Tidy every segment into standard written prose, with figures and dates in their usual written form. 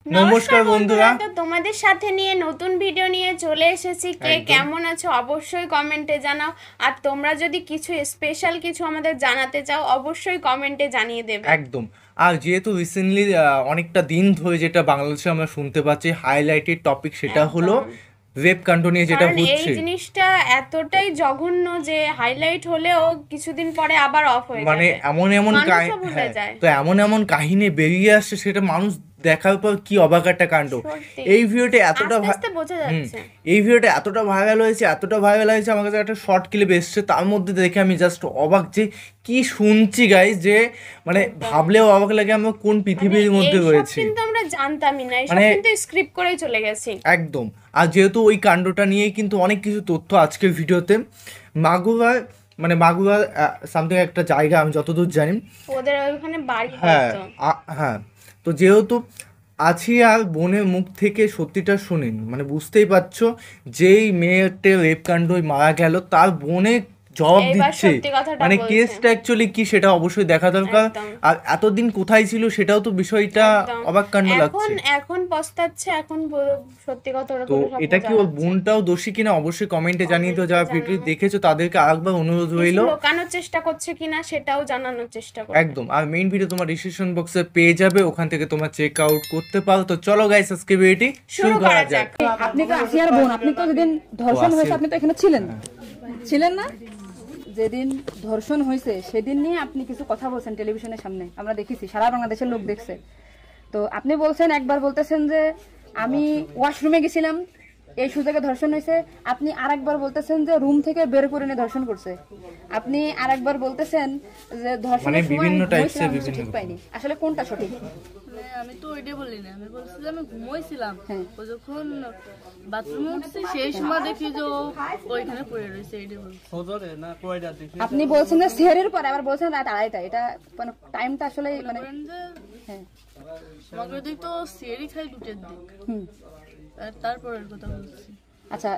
নমস্কার বন্ধুরা, তো তোমাদের সাথে নিয়ে নতুন ভিডিও নিয়ে চলে এসেছি। কে কেমন আছো অবশ্যই কমেন্টে জানাও, আর তোমরা যদি কিছু স্পেশাল কিছু আমাদের জানাতে চাও অবশ্যই কমেন্টে জানিয়ে দেবে। একদম। আর যেহেতু রিসেন্টলি অনেকটা দিন ধরে যেটা বাংলাদেশে আমরা শুনতে পাচ্ছি হাইলাইটেড টপিক, সেটা হলো রেপ কাণ্ড নিয়ে যেটা হচ্ছে। এই জিনিসটা এতটাই জঘন্য যে হাইলাইট হলেও কিছুদিন পরে আবার অফ হয়ে যাবে, মানে এমন এমন কাহিনী বেরিয়ে আসছে, সেটা মানুষ দেখার পর কি অবাক একটা কাণ্ড। এই ভিডিওটা এতটা ভাইরাল হয়েছে আমার কাছে একটা শর্ট ক্লিপ এসছে, তার মধ্যে দেখে আমি জাস্ট অবাক যে কি শুনছি গাইস, যে মানে ভাবলেও অবাক লাগে আমরা কোন পৃথিবীর মধ্যে রয়েছি। কিন্তু আমরা জানতামই না, এসব কিন্তু স্ক্রিপ্ট করেই চলে গেছি একদম। আর যেহেতু ওই কাণ্ডটা নিয়ে কিন্তু অনেক কিছু তথ্য আজকের ভিডিওতে, মাগুরার সামথিং একটা জায়গা, আমি যতদূর জানি ওদের ওখানে বাড়ি। হ্যাঁ, তো যেহেতু আর বোনের মুখ থেকে সত্যিটা শুনেন, মানে বুঝতেই পারছো, যেই মেয়েটা রেপ কাণ্ড মারা গেল তার বোনে জবাব দিচ্ছে, মানে কেসটা অ্যাকচুয়ালি কি সেটা অবশ্যই দেখা দরকার। আর এতদিন কোথায় ছিল সেটাও তো বিষয়টা অবাক কাণ্ড লাগছে। এখন পস্তাচ্ছে, এখন সত্যি কথা। তো এটা কি ওর বোনটাও দোষী কিনা অবশ্যই কমেন্টে জানিয়ে দাও। যারা ভিডিও দেখেছো তাদেরকে আরেকবার অনুরোধ রইল, লুকানোর চেষ্টা করছে কিনা সেটাও জানানোর চেষ্টা করো। একদম। আর মেইন ভিডিও তোমার ডিসক্রিপশন বক্সে পেয়ে যাবে, ওখান থেকে তোমরা চেক আউট করতে পারো। তো চলো গাইস, আজকে ভিডিওটি শুরু করা যাক। আপনি তো আসিয়ার বোন, আপনি তো যেদিন ধর্ষণ হয়েছে আপনি তো এখানে ছিলেন না? যেদিন ধর্ষণ হয়েছে সেদিন নিয়ে আপনি কিছু কথা বলছেন টেলিভিশনের সামনে, আমরা দেখেছি, সারা বাংলাদেশের লোক দেখছে। তো আপনি বলছেন, একবার বলতেছেন যে আমি ওয়াশরুমে গেছিলাম, এই সুযোগে ধর্ষণ হয়েছে। আপনি আরেকবার বলতেছেন যে রুম থেকে বের করে নিয়ে ধর্ষণ করছে। আপনি আরেকবার বলতেছেন যে ধর্ষণের সময় ঠিক পাইনি। আসলে কোনটা সঠিক? আমি তো ওইটাই বলি না, আমি বলছি যে আমি ঘুমাইছিলাম, ও যখন বাথরুমে উঠছে সেই সময় দেখি যে ওইখানে পড়ে রয়েছে। এইটাই বলছি। আপনি বলছেন যে সেহরের পরে, আবার বলছেন রাত 2:30টা। এটা মানে টাইমটা আসলে মানে হ্যাঁ মগর দিক তো সেহরি খাই 2টার দিক, তারপরের কথা বলছি। আচ্ছা,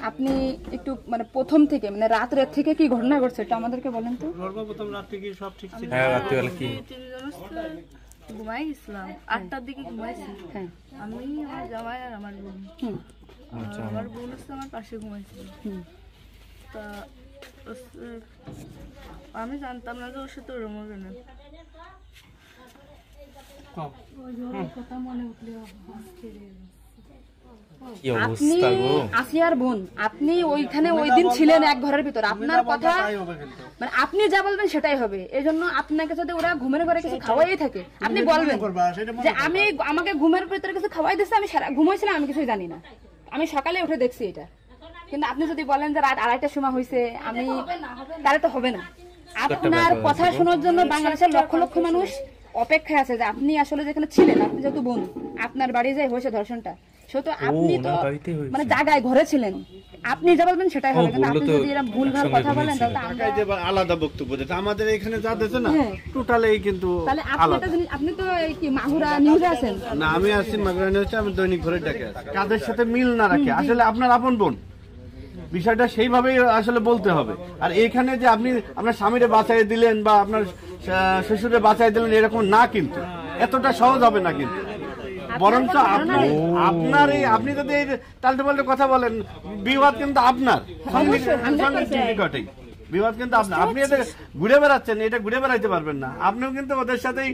আপনি একটু মানে প্রথম থেকে, মানে রাত থেকে কি ঘটনা ঘটছে এটা আমাদেরকে বলেন তো। সর্বপ্রথম রাত থেকে সব ঠিক ছিল। হ্যাঁ, রাত্রিবেলা কি ঘুমাই গেছিলাম, 8টার দিকে ঘুমাইছি। হ্যাঁ, আমি, আমার জামাই আর আমার বোন। আমার বোন হচ্ছে আমার পাশে ঘুমাইছিল। তা আমি জানতাম না যে ওর সাথে ওরম হবে না। আপনি আসিয়ার বোন, আপনি ওইখানে ওই দিন ছিলেন এক ঘরের ভিতর, আপনার কথা মানে আপনি যা বলবেন সেটাই হবে। এই জন্য আপনাকে যদি ওরা ঘুমের ঘরে কিছু খাওয়াই থাকে, আপনি বলবেন যে আমাকে ঘুমের ভিতরে কিছু খাওয়াই দিচ্ছে, আমি ঘুমাইছিলাম, আমি কিছুই জানি না, আমি সকালে উঠে দেখছি এটা। কিন্তু আপনি যদি বলেন যে রাত 2:30টার সময় হয়েছে, আমি তাহলে তো হবে না। আপনার কথা শোনার জন্য বাংলাদেশের লক্ষ লক্ষ মানুষ অপেক্ষায় আছে যে আপনি আসলে যেখানে ছিলেন, আপনি যেহেতু বোন, আপনার বাড়ি যাই হয়েছে ধর্ষণটা, সেহেতু আপনি তো মানে জায়গায় ঘরে ছিলেন, আপনি যা বলবেন সেটাই হবে। কিন্তু আপনি যদি এরকম ভুলভাল কথা বলেন তাহলে আমরা আলাদা বক্তব্য দিতে, আমাদের এখানে যা দিতে না টোটালি কিন্তু তাহলে আপনি তো কি মাগুরা নিউজে আছেন না? আমি আছি মাগুরা নিউজে, আমি দৈনিক ঘরে ডাকে আছি। কাদের সাথে মিল না রাখে আসলে আপনার আপন বোন, বিষয়টা সেইভাবেই আসলে বলতে হবে। আর এখানে যে আপনি আপনার স্বামীরে বাঁচাই দিলেন বা আপনার শ্বশুরে বাঁচাই দিলেন, এরকম না, কিন্তু এতটা সহজ হবে না। কিন্তু বরঞ্চ আপনি যদি টালটে পাল্টে কথা বলেন, বিবাদ কিন্তু আপনার নিকটেই, বিবাদ কিন্তু আপনার। আপনি এদের ঘুরে বেড়াচ্ছেন, এটা ঘুরে বেড়াইতে পারবেন না। আপনিও কিন্তু ওদের সাথেই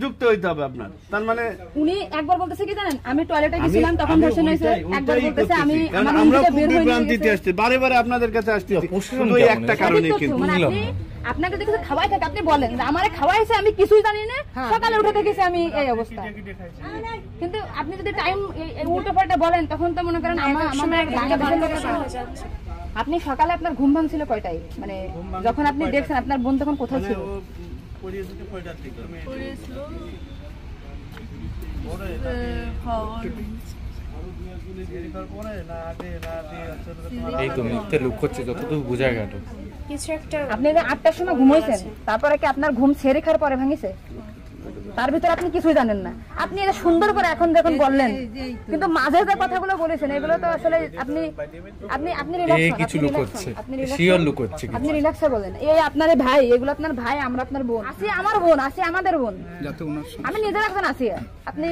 যুক্ত হইতে হবে আপনার। তার মানে উনি একবার বলতেছে কি জানেন, আমি টয়লেটে গেছিলাম তখন ধর্ষণ হয়েছে, একবার বলতেছে আমি আমরা খুব বিভ্রান্তিতে আসছি, বারে আপনাদের কাছে আসছি শুধু একটা কারণে। কিন্তু আপনাকে যদি কিছু খাওয়াই থাকে আপনি বলেন যে আমারে খাওয়াইছে, আমি কিছুই জানি না, সকালে উঠে দেখেছি আমি এই অবস্থা। কিন্তু আপনি যদি টাইম উল্টো পাল্টা বলেন তখন তো মনে করেন আপনি সকালে আপনার ঘুম ভাঙছিল কয়টায়, মানে যখন আপনি দেখছেন আপনার বোন তখন কোথায় ছিল? এই তো মিথ্যে লুক হচ্ছে যতদূর বোঝা গেল। আপনি 8টার সময় ঘুমাইছেন, তারপরে কি আপনার ঘুম ছেড়ে খাওয়ার পরে ভাঙিছে? তার ভিতরে আপনি কিছুই জানেন না। আপনি এটা সুন্দর করে এখন যখন বললেন, কিন্তু মাঝে যে কথাগুলো বলেছেন এগুলো তো আসলে আপনি আপনি আপনি রিল্যাক্স হন, কিছু লুকোচ্ছে, আপনি রিল্যাক্স শিওর লুকোচ্ছে কিছু। আপনি রিল্যাক্সে বলেন। এই আপনার ভাই, এগুলো আপনার ভাই, আমরা আপনার বোন। আসি আমার বোন, আসি আমাদের বোন, আমি নিজের একজন আছি। আপনি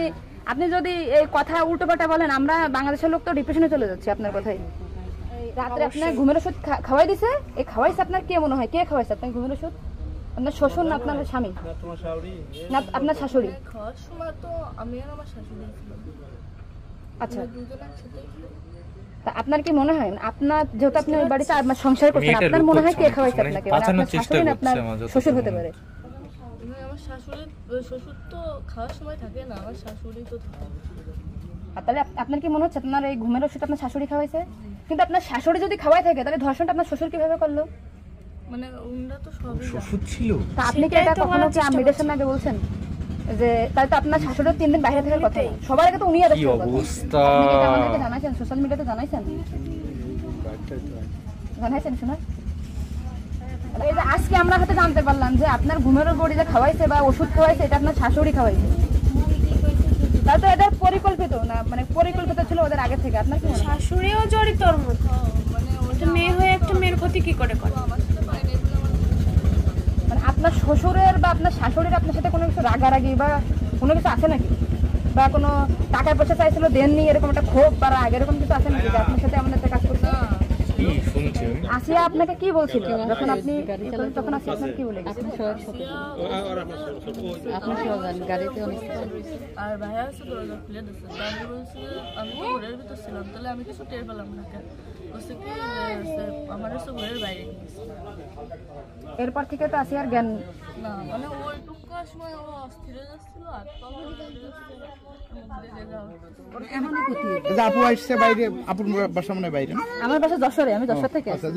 আপনি যদি এই কথা উল্টোপাল্টা বলেন, আমরা বাংলাদেশের লোক তো ডিপ্রেশনে চলে যাচ্ছে আপনার কথাই। রাত্রে আপনার ঘুমের ওষুধ খাওয়াই দিছে, এই খাওয়াইছে আপনার কে মনে হয়, কে খাওয়াইছে আপনার ঘুমের ওষুধ? আপনার শ্বশুর না আপনার স্বামী না আপনার শাশুড়ি? খাওয়ার সময় তো আমি আর আমার শাশুড়ি ছিলাম, আচ্ছা, দুজন একসাথে। তা আপনার কি মনে হয়, আপনার যেহেতু আপনি ওই বাড়িতে আপনার সংসার করছেন, আপনার মনে হয় কে খাওয়াইছে আপনাকে? মানে আপনার শাশুড়ি না আপনার শ্বশুর হতে পারে? আমার শ্বশুর তো খাওয়ার সময় থাকে না, আমার শাশুড়ি তো থাকে। আর তাহলে আপনার কি মনে হচ্ছে আপনার এই ঘুমের ওষুধ আপনার শাশুড়ি খাওয়াইছে? কিন্তু আপনার শাশুড়ি যদি খাওয়াই থাকে, তাহলে ধর্ষণটা আপনার শ্বশুর কিভাবে করলো? মানে ওনারা তো সবই শ্বশুর ছিল। তা আপনি কি এটা কখনো কি মেডিটেশন আগে বলছেন যে তাহলে তো আপনার শাশুড়ির 3 দিন বাইরে থাকার কথা? সবার আগে তো উনি আদেশ কি করার কথা। অবস্থা! আপনি কি এটা আমাদেরকে জানাইছেন, সোশ্যাল মিডিয়াতে জানাইছেন? জানাইছেন শোনা? এই যে আজকে আমরা হাতে জানতে পারলাম যে আপনার ঘুমের বড়ি যে খাওয়াইছে বা ওষুধ খাওয়াইছে, এটা আপনার শাশুড়ি খাওয়াইছে। তাহলে তো এদের পরিকল্পিত না, মানে পরিকল্পিত ছিল ওদের আগে থেকে। আপনার কি মনে হয়? শাশুড়িও জড়িত ওর মধ্যে, একটা মেয়ে হয়ে একটা মেয়ের ক্ষতি কি করে করে? মানে আপনার শ্বশুরের বা আপনার শাশুড়ির আপনার সাথে কোনো কিছু রাগারাগি বা কোনো কিছু আছে নাকি? বা কোনো টাকা পয়সা চাইছিল দেননি, এরকম একটা ক্ষোভ বা রাগ এরকম কিছু আছে নাকি যে আপনার সাথে এমন একটা কাজ করছে? কি শুনছি আমি? আসিয়া আপনাকে কি বলছিল যখন আপনি তখন আসিয়া আপনার কি বলে গেছে? আর ভাইয়া আছে দরজা খুলে দিচ্ছে। আমি বলছি আমি তো ঘরের ভিতর ছিলাম, তাহলে আমি কিছু টের পেলাম না। কেন বলছে কি যে আমার হচ্ছে ঘরের বাইরে গেছে। এরপর থেকে তো আসিয়ার জ্ঞান না মানে ওইটুকু সময় ও অস্থির হয়ে যাচ্ছিল, আর আপু আসছে বাইরে, আপুর বাসা মনে হয় বাইরে। আমার বাসা যশোরে, আমি যশোর থেকে আচ্ছা,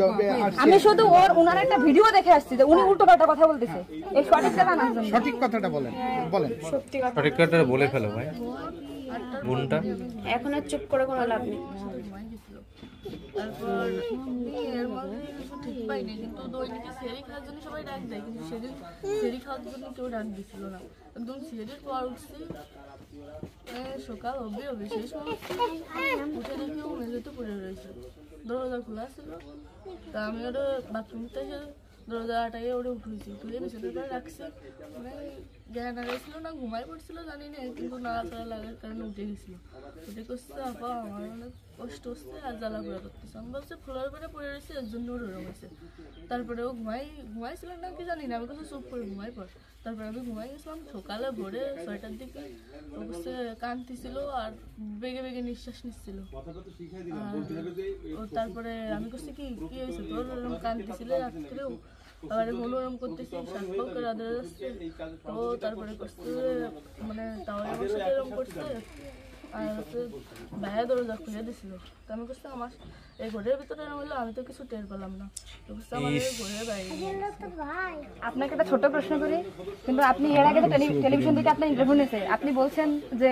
আমি শুধু ওনার একটা ভিডিও দেখে আসছি যে উনি উল্টো পাল্টা কথা বলতেছে, এই সঠিকটা জানার জন্য। সঠিক কথাটা বলেন, বলেন। সত্যি কথা, সঠিক কথাটা বলে ফেলো ভাই, বোনটা। এখন আর চুপ করে কোনো লাভ নেই। তারপর এর মধ্যে কিছু ঠিক পাইনি, কিন্তু দৈনিকে সেরি খাওয়ার জন্য সবাই ডাক দেয়, কিন্তু সেদিন সেরি খাওয়ার জন্য কেউ ডাক দিছিল না। একদম সেরির পর উঠছি, সকাল হবে হবে সেই সময় উঠে দেখি ও মেঝেতে পড়ে রয়েছে, দরজা খোলা ছিল। তা আমি ওটা বাথরুম থেকে দরজা আটাইয়ে ওটা উঠেছি, উঠে বিছানার পরে রাখছি। মানে জ্ঞান হারাইছিল না ঘুমাই পড়ছিল জানি না, কিন্তু নাড়াচাড়া লাগার কারণে উঠে গেছিল। উঠে করছে আপা আমার অনেক কষ্ট হচ্ছে আর জ্বালা পোড়া করতেছে। আমি বলছি ফ্লোর করে পড়ে রয়েছে, এর জন্য ওর ওরম হয়েছে। তারপরে ও ঘুমাইছিল না কি জানি না, আমি কাছে চুপ করে ঘুমাই পড়। তারপরে আমি ঘুমাই গেছিলাম। সকালে ভোরে 6টার দিকে ও কাছে কাঁদতেছিল আর বেগে বেগে নিঃশ্বাস নিচ্ছিল। ও তারপরে আমি করছি কি কি হয়েছে তোর, ওরম কাঁদতেছিল রাত্রেও, আবার ওরম করতেছি, শাক পাক করে আদা যাচ্ছে। তো তারপরে করছে মানে তাও আমার সাথে এরকম করছে। আর হচ্ছে ভাইয়া দরজা খুলে দিছিল। তো আমি করছি আমার এই ঘরের ভিতরে হলো, আমি তো কিছু টের পেলাম না। তো করছে আমার এই ঘরের বাইরে। আপনাকে একটা ছোট প্রশ্ন করি, কিন্তু আপনি এর আগে তো টেলিভিশন থেকে আপনার ইন্টারভিউ নিয়েছে, আপনি বলছেন যে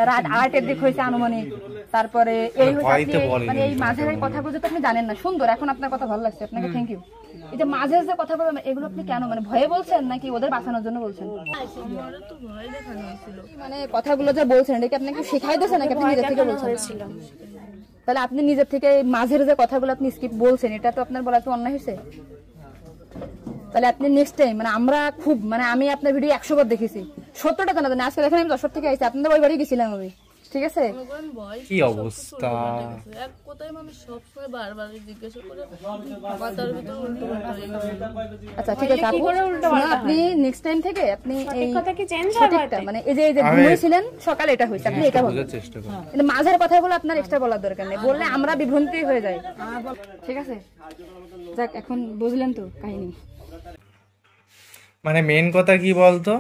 রাত 8-এর দিক হয়েছে আনুমানিক, তারপরে এই হয়েছে, মানে এই মাঝের এই কথাগুলো তো আপনি জানেন না। সুন্দর, এখন আপনার কথা ভালো লাগছে, আপনাকে থ্যাংক ইউ। এই যে মাঝে যে কথা বলবেন এগুলো আপনি কেন, মানে ভয়ে বলছেন নাকি ওদের বাঁচানোর জন্য বলছেন? আমারও তো ভয় দেখানো হয়েছিল। মানে কথাগুলো যে বলছেন এটা কি আপনাকে শেখাই দিয়েছেন নাকি আপনি নিজে থেকে বলছেন? তাহলে আপনি নিজের থেকে মাঝের যে কথাগুলো আপনি স্কিপ বলছেন, এটা তো আপনার বলা তো অন্যায় হয়েছে। তাহলে আপনি নেক্সট টাইম, মানে আমরা খুব, মানে আমি আপনার ভিডিও 100 বার দেখেছি, সত্যটা জানা দেন। আজকে দেখেন আমি যশোর থেকে আইছি, আপনাদের ওই বাড়ি গেছিলাম আমি, ঠিক আছে? কি অবস্থা! এক কথায় আমি সবসময় বারবার জিজ্ঞাসা করে মাথার ভিতর উল্টো পাল্টা হয়ে গেছে। আচ্ছা ঠিক আছে আপু, আপনি নেক্সট টাইম থেকে আপনি এই কথা কি চেঞ্জ হবে? সঠিকটা, মানে এই যে ঘুমিয়েছিলেন সকালে এটা হয়েছে, আপনি এটা বলুন। বোঝার চেষ্টা করো। কিন্তু মাঝের কথাগুলো আপনার এক্সট্রা বলার দরকার নেই, বললে আমরা বিভ্রান্তি হয়ে যাই, ঠিক আছে? যাক, এখন বুঝলেন তো কাহিনী। মানে মেন কথা কি বলতো,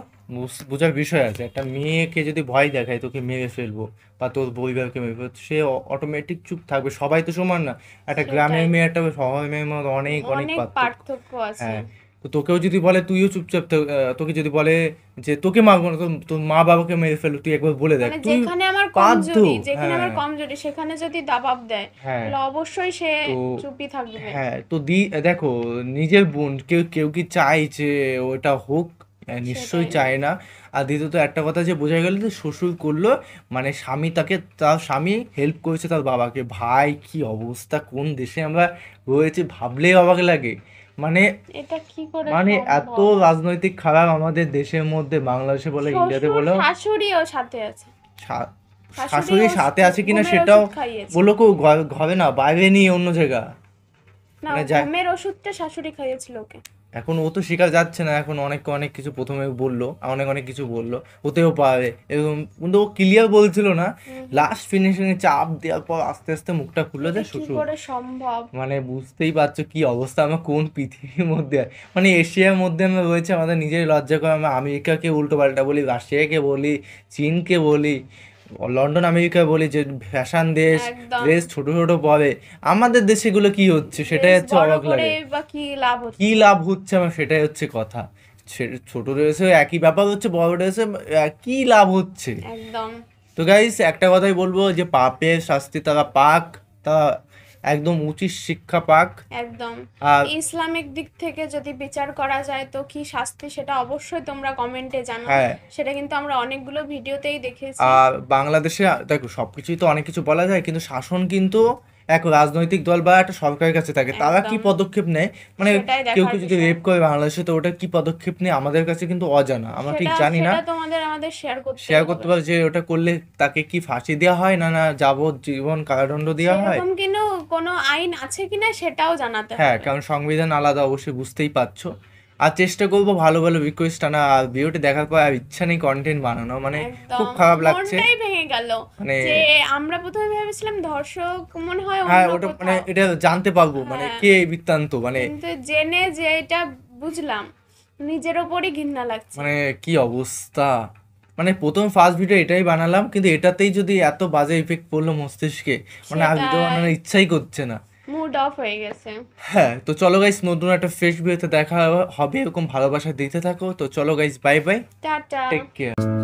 বোঝার বিষয় আছে। একটা মেয়েকে যদি ভয় দেখায় তোকে মেরে ফেলবো বা তোর পরিবারকে মেরে ফেলবো, সে অটোমেটিক চুপ থাকবে। সবাই তো সমান না, একটা গ্রামের মেয়ে একটা শহরের মেয়ের মধ্যে অনেক অনেক পার্থক্য আছে। হ্যাঁ, তো তোকেও যদি বলে তুইও চুপচাপ তোকে যদি বলে যে তোকে মারবো না, তোর মা বাবাকে মেরে ফেলবো, তুই একবার বলে দেখ। মানে তুই যেখানে আমার বাধ্য। কমজোরি, যেখানে আমার কমজোরি সেখানে যদি দাবাব দেয় হ্যাঁ, তাহলে অবশ্যই সে চুপই থাকবে। হ্যাঁ, তো দেখো নিজের বোন, কেউ কেউ কি চাই যে ওটা হোক? নিশ্চয়ই চায় না। আর দ্বিতীয়ত একটা কথা যে বোঝা গেল যে শ্বশুর করলো, মানে স্বামী তার স্বামী হেল্প করেছে তার বাবাকে। ভাই কি অবস্থা, কোন দেশে আমরা রয়েছি ভাবলেই অবাক লাগে। মানে এটা কি করে মানে সম্ভব? এত রাজনৈতিক খারাপ আমাদের দেশের মধ্যে, বাংলাদেশে বলো ইন্ডিয়াতে বলো। শ্বশুর শাশুড়িও সাথে আছে, শাশুড়ির সাথে আছে কিনা ঘুমের সেটাও ওষুধ খাইয়েছে। বলো কেউ ঘরে না, বাইরে নিয়ে অন্য জায়গা। না, মানে যায় ঘুমের ওষুধটা শাশুড়ি খাইয়েছিল ওকে। এখন ও তো শিকার যাচ্ছে না, এখন অনেক কিছু প্রথমে বললো, অনেক কিছু বললো, হতেও পারে এরকম, কিন্তু ও ক্লিয়ার বলছিল না। লাস্ট ফিনিশিং এ চাপ দেওয়ার পর আস্তে আস্তে মুখটা খুললো যে এটা কি শ্বশুর। করে সম্ভব? মানে বুঝতেই পারছো কি অবস্থা, আমরা কোন পৃথিবীর মধ্যে, মানে এশিয়ার মধ্যে আমরা রয়েছে। আমাদের নিজের লজ্জা করে আমরা আমেরিকাকে উল্টো পাল্টা বলি, রাশিয়াকে বলি, চীনকে বলি, লন্ডন আমেরিকা বলি যে ফ্যাশন দেশ, একদম। ড্রেস ছোট ছোট পরে। আমাদের দেশেগুলো কি হচ্ছে সেটাই হচ্ছে বড় অবাক করে লাগে। বা কি লাভ হচ্ছে? কি লাভ হচ্ছে আমার সেটাই হচ্ছে কথা। ছোট ড্রেসে একই ব্যাপার হচ্ছে, বড় ড্রেসে কি লাভ হচ্ছে। একদম। তো গাইস একটা কথাই বলবো যে পাপের শাস্তি তারা পাক, তা একদম উচিত শিক্ষা পাক। একদম। আর ইসলামিক দিক থেকে যদি বিচার করা যায় তো কি শাস্তি, সেটা অবশ্যই তোমরা কমেন্টে জানাও। হ্যাঁ। সেটা কিন্তু আমরা অনেকগুলো ভিডিওতেই দেখেছি। আর বাংলাদেশে দেখো সবকিছুই তো অনেক কিছু বলা যায়, কিন্তু শাসন কিন্তু এক রাজনৈতিক দল বা একটা সরকারের কাছে থাকে। তারা কি একদম। পদক্ষেপ নেয়, মানে সেটাই দেখার কেউ যদি বিষয়। রেপ করে বাংলাদেশে, তো ওটা কি পদক্ষেপ নেয় আমাদের কাছে কিন্তু অজানা, আমরা ঠিক জানি না। সেটা তোমাদের আমাদের শেয়ার করতে পারে যে ওটা করলে তাকে কি ফাঁসি দেওয়া হয় না যাবজ্জীবন কারাদণ্ড দেওয়া হয়। এরকম কিন্তু কোনো আইন আছে কিনা সেটাও জানাতে হ্যাঁ, হবে। কারণ সংবিধান আলাদা, অবশ্যই বুঝতেই পারছো। আর চেষ্টা করবো ভালো ভালো রিকোয়েস্ট আনা। আর ভিডিওটি দেখার পর আর ইচ্ছা নেই কন্টেন্ট বানানো, মানে একদম। খুব খারাপ লাগছে। মনটাই ভেঙে গেল মানে- যে আমরা প্রথমে ভেবেছিলাম ধর্ষক মনে হয় হ্যাঁ, অন্য ওটা কোথাও। মানে এটা জানতে পারবো মানে হ্যাঁ। কে এই বৃত্তান্ত, মানে কিন্তু জেনে যে এটা বুঝলাম, নিজের ওপরই ঘৃণা লাগছে। মানে কি অবস্থা। মানে প্রথম ফার্স্ট ভিডিও এটাই বানালাম, কিন্তু এটাতেই যদি এত বাজে ইফেক্ট পড়লো মস্তিষ্কে, মানে আর ভিডিও সেটাই। বানানোর ইচ্ছাই করছে না। মুড অফ হয়ে গেছে। হ্যাঁ, তো চলো গাইস, নতুন একটা ফ্রেশ ভিডিওতে দেখা হবে, এরকম ভালোবাসা দিতে থাকো। তো চলো গাইস, বাই বাই, টাটা। Take care.